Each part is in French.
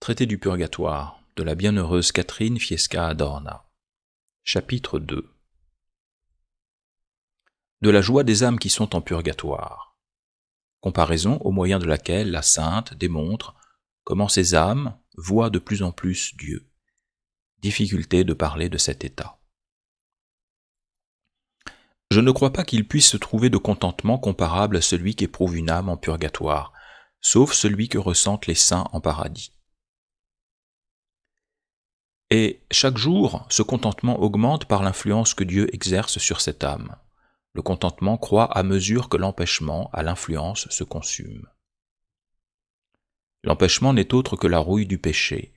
Traité du purgatoire de la bienheureuse Catherine Fiesca Adorna. Chapitre 2. De la joie des âmes qui sont en purgatoire. Comparaison au moyen de laquelle la sainte démontre comment ces âmes voient de plus en plus Dieu. Difficulté de parler de cet état. Je ne crois pas qu'il puisse se trouver de contentement comparable à celui qu'éprouve une âme en purgatoire, sauf celui que ressentent les saints en paradis. Et chaque jour, ce contentement augmente par l'influence que Dieu exerce sur cette âme. Le contentement croît à mesure que l'empêchement à l'influence se consume. L'empêchement n'est autre que la rouille du péché.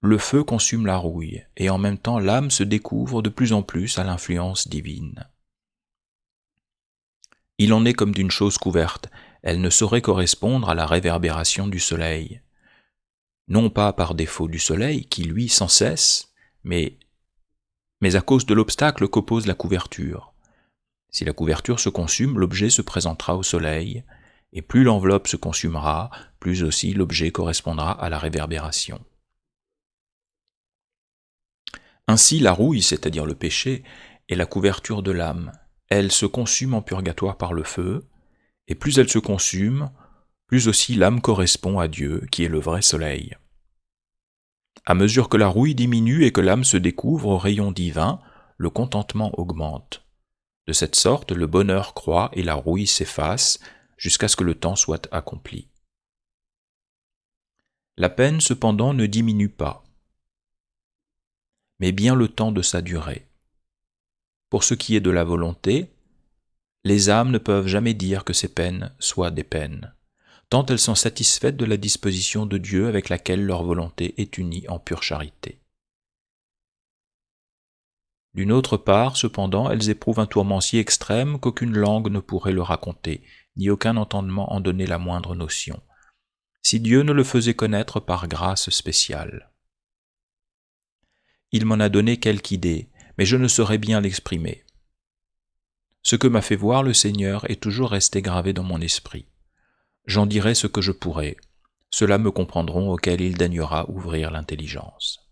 Le feu consume la rouille, et en même temps l'âme se découvre de plus en plus à l'influence divine. Il en est comme d'une chose couverte, elle ne saurait correspondre à la réverbération du soleil. Non pas par défaut du soleil, qui lui sans cesse, mais à cause de l'obstacle qu'oppose la couverture. Si la couverture se consume, l'objet se présentera au soleil, et plus l'enveloppe se consumera, plus aussi l'objet correspondra à la réverbération. Ainsi la rouille, c'est-à-dire le péché, est la couverture de l'âme. Elle se consume en purgatoire par le feu, et plus elle se consume, plus aussi l'âme correspond à Dieu, qui est le vrai soleil. À mesure que la rouille diminue et que l'âme se découvre au rayon divin, le contentement augmente. De cette sorte, le bonheur croît et la rouille s'efface jusqu'à ce que le temps soit accompli. La peine, cependant, ne diminue pas, mais bien le temps de sa durée. Pour ce qui est de la volonté, les âmes ne peuvent jamais dire que ces peines soient des peines, tant elles sont satisfaites de la disposition de Dieu avec laquelle leur volonté est unie en pure charité. D'une autre part, cependant, elles éprouvent un tourment si extrême qu'aucune langue ne pourrait le raconter, ni aucun entendement en donner la moindre notion, si Dieu ne le faisait connaître par grâce spéciale. Il m'en a donné quelque idée, mais je ne saurais bien l'exprimer. Ce que m'a fait voir le Seigneur est toujours resté gravé dans mon esprit. J'en dirai ce que je pourrai, ceux-là me comprendront auxquels il daignera ouvrir l'intelligence.